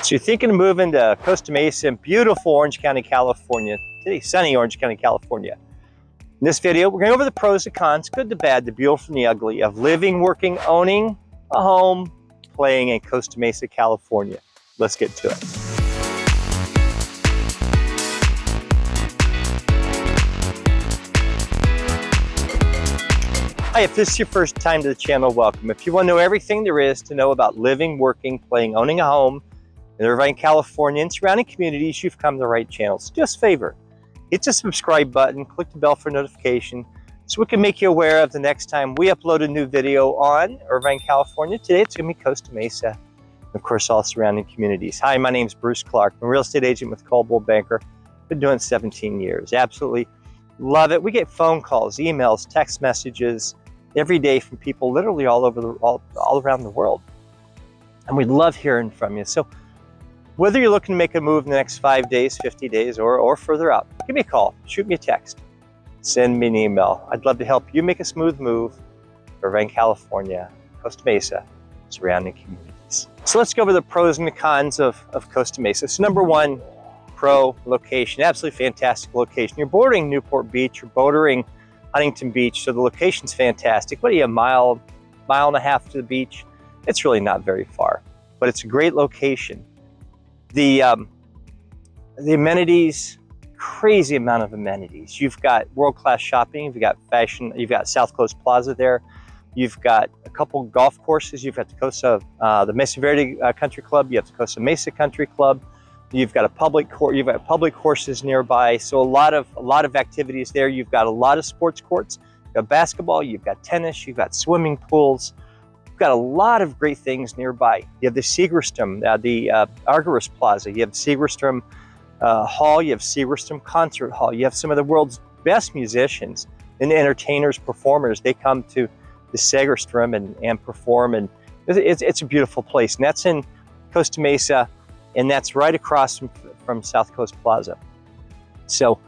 So you're thinking of moving to Costa Mesa in beautiful Orange County, California. Today, sunny Orange County, California. In this video, we're going to go over the pros and cons, good, the bad, the beautiful, and the ugly of living, working, owning a home, playing in Costa Mesa, California. Let's get to it. Hi, if this is your first time to the channel, welcome. If you want to know everything there is to know about living, working, playing, owning a home in IRVINE, California and surrounding communities, you've come to the right channel. So just a favor, hit the subscribe button, click the bell for notification so we can make you aware of the next time we upload a new video on IRVINE, California. Today it's going to be Costa Mesa and of course all surrounding communities. Hi, my name is Bruce Clark. I'm a real estate agent with Coldwell Banker. Been doing it 17 years. Absolutely love it. We get phone calls, emails, text messages every day from people literally all around the world. And we love hearing from you. So whether you're looking to make a move in the next 5 days, 50 days, or further out, give me a call, shoot me a text, send me an email. I'd love to help you make a smooth move to IRVINE, California, Costa Mesa, surrounding communities. So let's go over the pros and the cons of Costa Mesa. So number one, pro, location, absolutely fantastic location. You're bordering Newport Beach, you're bordering Huntington Beach, so the location's fantastic. What are you, a mile and a half to the beach? It's really not very far, but it's a great location. The amenities, crazy amount of amenities. You've got world-class shopping, you've got fashion, you've got South Coast Plaza there, you've got a couple golf courses, you've got the Mesa Verde Country Club, you have the Costa Mesa Country Club, you've got public courses nearby, so a lot of activities there. You've got a lot of sports courts, you've got basketball, you've got tennis, you've got swimming pools. You've got a lot of great things nearby. You have the Segerstrom, the Argyros Plaza. You have Segerstrom Hall. You have Segerstrom Concert Hall. You have some of the world's best musicians and entertainers, performers. They come to the Segerstrom and perform, and it's a beautiful place. And that's in Costa Mesa, and that's right across from South Coast Plaza. So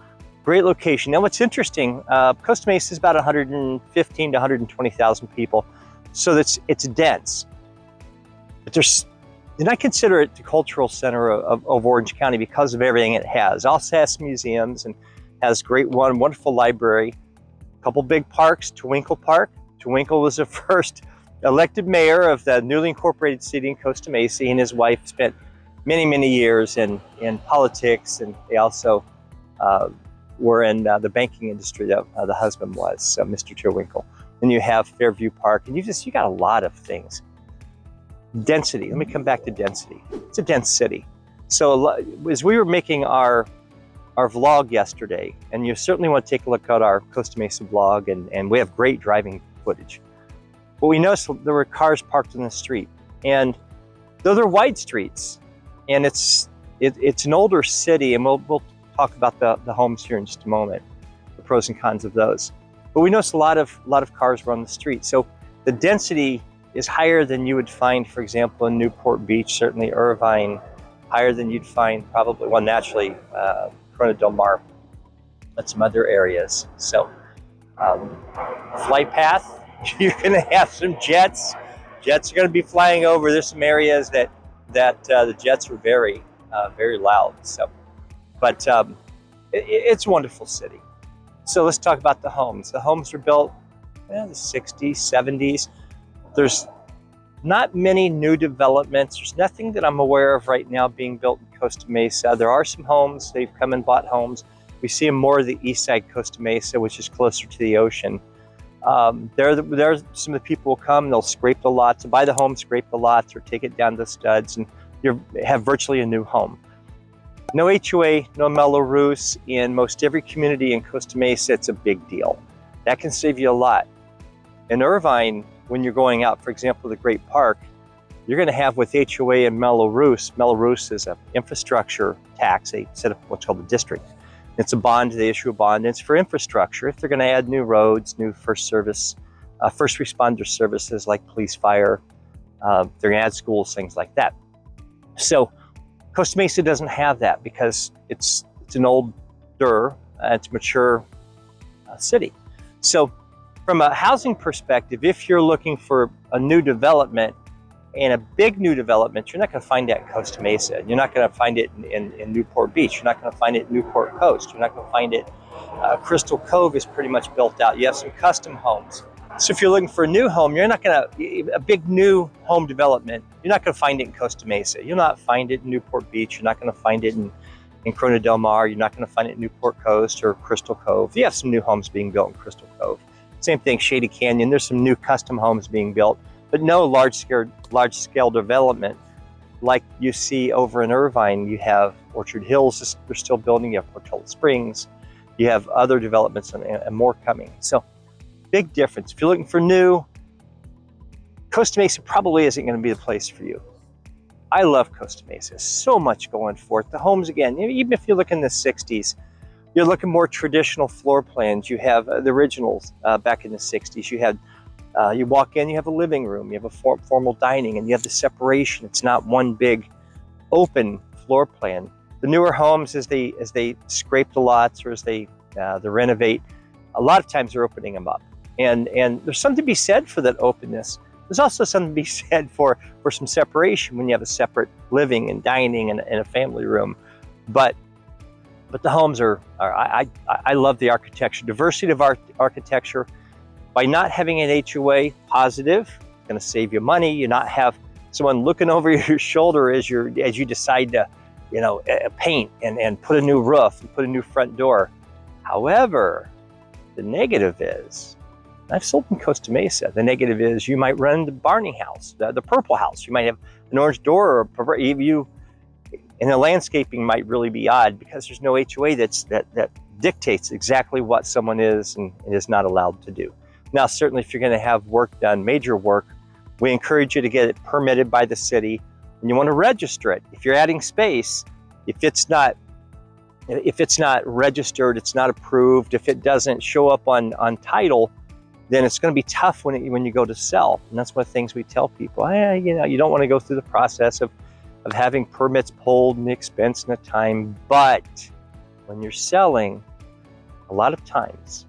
great location. Now what's interesting, Costa Mesa is about 115 to 120,000 people. So it's dense, but and I consider it the cultural center of Orange County because of everything it has. It also has museums and has wonderful library, a couple big parks, Twinkle Park. Twinkle was the first elected mayor of the newly incorporated city in Costa Mesa. He and his wife spent many years in politics, and they also were in the banking industry. The husband was Mr. Twinkle. Then you have Fairview Park, and you got a lot of things. Density, let me come back to density. It's a dense city. So as we were making our vlog yesterday, and you certainly want to take a look at our Costa Mesa vlog, and we have great driving footage. But we noticed there were cars parked in the street, and though they're wide streets, and it's an older city, and we'll talk about the homes here in just a moment, the pros and cons of those. But we noticed a lot of cars were on the street. So the density is higher than you would find, for example, in Newport Beach, certainly IRVINE, higher than you'd find probably, well, naturally, Corona del Mar, and some other areas. So flight path, you're gonna have some jets. Jets are gonna be flying over. There's some areas that the jets are very loud. So, but it's a wonderful city. So let's talk about the homes. The homes were built in the 60s, 70s. There's not many new developments. There's nothing that I'm aware of right now being built in Costa Mesa. There are some homes. They've come and bought homes. We see them more of the east side Costa Mesa, which is closer to the ocean. There some of the people will come, they'll scrape the lots, buy the home, scrape the lots, or take it down to studs, and you have virtually a new home. No HOA, no Mello-Roos. In most every community in Costa Mesa, it's a big deal. That can save you a lot. In IRVINE, when you're going out, for example, the Great Park, you're going to have with HOA and Mello-Roos. Mello-Roos is an infrastructure tax. They set up what's called a district. It's a bond, they issue a bond, and it's for infrastructure. If they're going to add new roads, new first responder services like police, fire, they're going to add schools, things like that. So Costa Mesa doesn't have that because it's an older, it's a mature city. So from a housing perspective, if you're looking for a new development, And a big new development, you're not going to find that in Costa Mesa. You're not going to find it in Newport Beach. You're not going to find it in Newport Coast. You're not going to find it. Crystal Cove is pretty much built out. You have some custom homes. So if you're looking for a new home, you're not going to, a big new home development, you're not going to find it in Costa Mesa. You'll not find it in Newport Beach. You're not going to find it in Corona Del Mar. You're not going to find it in Newport Coast or Crystal Cove. You have some new homes being built in Crystal Cove. Same thing, Shady Canyon. There's some new custom homes being built, but no large scale development like you see over in Irvine. You have Orchard Hills, they're still building. You have Portola Springs. You have other developments and more coming. So big difference. If you're looking for new, Costa Mesa probably isn't going to be the place for you. I love Costa Mesa. So much going for it. The homes, again, even if you look in the 60s, you're looking more traditional floor plans. You have the originals back in the 60s. You had, you walk in, you have a living room, you have a formal dining, and you have the separation. It's not one big open floor plan. The newer homes, as they scrape the lots or as they renovate, a lot of times they're opening them up. And there's something to be said for that openness. There's also something to be said for some separation when you have a separate living and dining and a family room. But the homes I love the architecture, diversity of architecture. By not having an HOA, positive, it's going to save you money. You not have someone looking over your shoulder as you decide to, paint and put a new roof and put a new front door. However, the negative is, I've sold in Costa Mesa. The negative is you might run the Barney house, the purple house. You might have an orange door, or and the landscaping might really be odd because there's no HOA that dictates exactly what someone is and is not allowed to do. Now, certainly if you're going to have work done, major work, we encourage you to get it permitted by the city, and you want to register it. If you're adding space, if it's not registered, it's not approved, if it doesn't show up on title, then it's going to be tough when you go to sell. And that's one of the things we tell people. You don't want to go through the process of having permits pulled and the expense and the time. But when you're selling, a lot of times,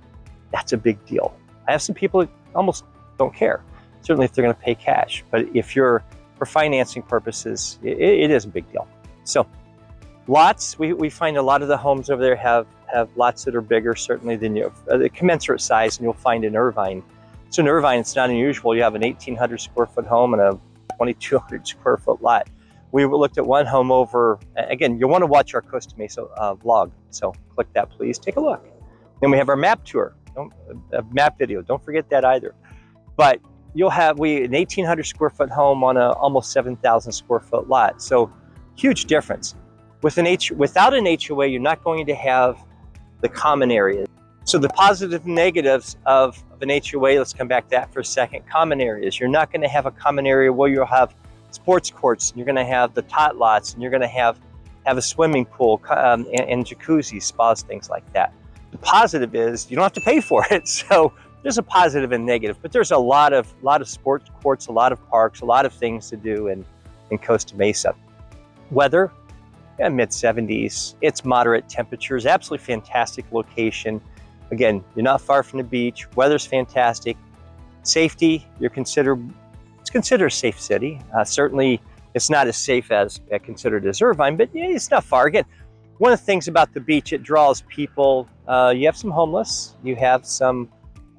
that's a big deal. I have some people that almost don't care, certainly if they're going to pay cash. But if you're for financing purposes, it is a big deal. So lots, we find a lot of the homes over there have lots that are bigger, certainly than the commensurate size, and you'll find in Irvine. So in Irvine, it's not unusual. You have an 1,800 square foot home and a 2,200 square foot lot. We looked at one home over, again, you'll want to watch our Costa Mesa vlog. So click that, please. Take a look. Then we have our map tour, a map video. Don't forget that either. But you'll have an 1,800 square foot home on a almost 7,000 square foot lot. So huge difference. Without an HOA, you're not going to have the common areas. So the positive and negatives of an HOA, let's come back to that for a second. Common areas. You're not going to have a common area where you'll have sports courts, and you're going to have the tot lots, and you're going to have a swimming pool and jacuzzi, spas, things like that. The positive is you don't have to pay for it. So there's a positive and negative, but there's a lot of sports courts, a lot of parks, a lot of things to do in Costa Mesa. Weather, mid 70s. It's moderate temperatures, absolutely fantastic location. Again, you're not far from the beach. Weather's fantastic. Safety, it's considered a safe city. Certainly, it's not as safe as considered as Irvine, but it's not far. Again, one of the things about the beach, it draws people. You have some homeless. You have some,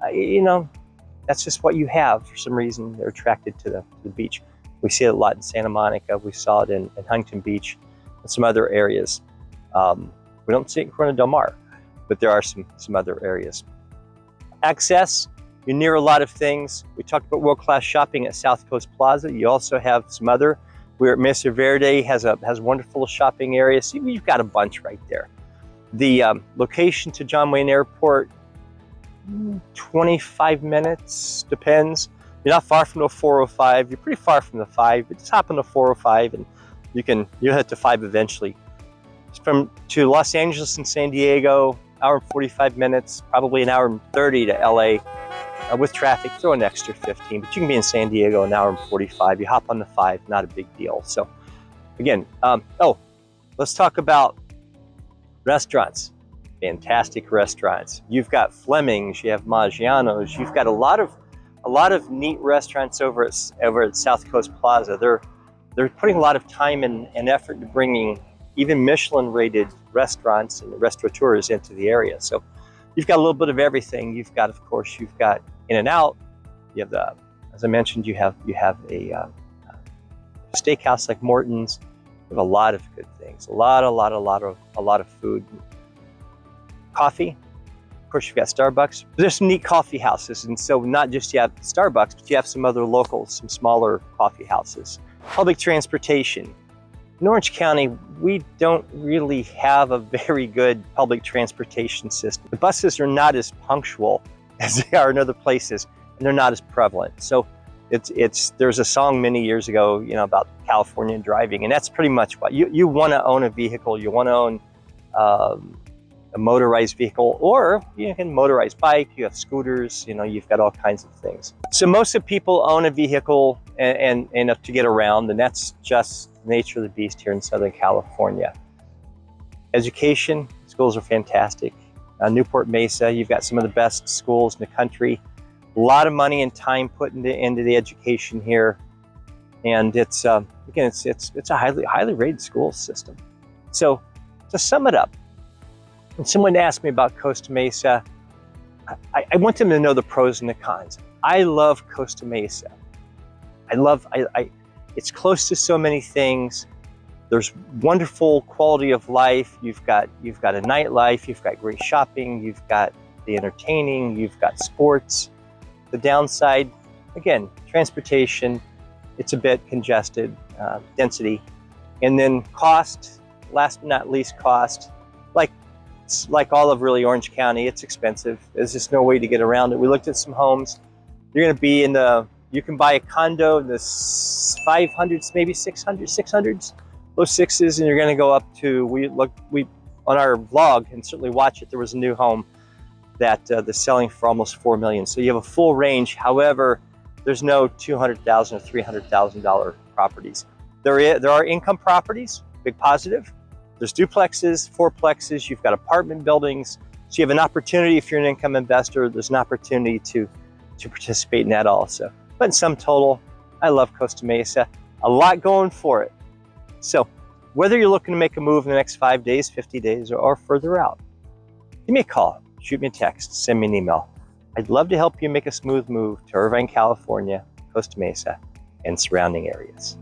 that's just what you have. For some reason, they're attracted to the beach. We see it a lot in Santa Monica. We saw it in Huntington Beach and some other areas. We don't see it in Corona Del Mar, but there are some other areas. Access, you're near a lot of things. We talked about world-class shopping at South Coast Plaza. You also have some other. We're at Mesa Verde, has wonderful shopping areas. So you've got a bunch right there. The location to John Wayne Airport, 25 minutes, depends. You're not far from the 405. You're pretty far from the 5, but just hop on the 405 and you'll head to 5 eventually. To Los Angeles and San Diego, hour and 45 minutes, probably an hour and 30 to LA. With traffic, throw an extra 15, but you can be in San Diego an hour and 45. You hop on the 5, not a big deal. So again, let's talk about restaurants. Fantastic restaurants. You've got Fleming's, you have Maggiano's, you've got a lot a lot of neat restaurants over at South Coast Plaza. They're putting a lot of time and effort into bringing even Michelin-rated restaurants and restaurateurs into the area. So you've got a little bit of everything. You've got, of course, you've got In-N-Out. You have the, as I mentioned, you have a steakhouse like Morton's. You have a lot of good things. A lot of food. Coffee. Of course, you've got Starbucks. There's some neat coffee houses, and so not just you have Starbucks, but you have some other locals, some smaller coffee houses. Public transportation. In Orange County, we don't really have a very good public transportation system. The buses are not as punctual as they are in other places, and they're not as prevalent. So there's a song many years ago, about California driving, and that's pretty much what you want to own a vehicle. You want to own a motorized vehicle, or you can motorized bike. You have scooters. You've got all kinds of things. So most of the people own a vehicle and enough to get around, and that's just the nature of the beast here in Southern California. Education, schools are fantastic. Newport Mesa, you've got some of the best schools in the country. A lot of money and time put into the education here, and it's again, it's a highly rated school system. So to sum it up, when someone asked me about Costa Mesa, I want them to know the pros and the cons. I love Costa Mesa. It's close to so many things. There's wonderful quality of life. You've got a nightlife. You've got great shopping. You've got the entertaining. You've got sports. The downside, again, transportation. It's a bit congested, density, and then cost. Last but not least, cost. Like all of really Orange County, it's expensive. There's just no way to get around it. We looked at some homes. You're going to be you can buy a condo in the 500s, maybe 600s, low sixes, and you're going to go up to, we on our vlog, and certainly watch it, there was a new home that they're selling for almost $4 million. So you have a full range. However, there's no $200,000 or $300,000 properties. There are income properties, big positive. There's duplexes, fourplexes, you've got apartment buildings. So you have an opportunity, if you're an income investor, there's an opportunity to participate in that also. But in sum total, I love Costa Mesa. A lot going for it. So whether you're looking to make a move in the next 5 days, 50 days, or further out, give me a call, shoot me a text, send me an email. I'd love to help you make a smooth move to Irvine, California, Costa Mesa, and surrounding areas.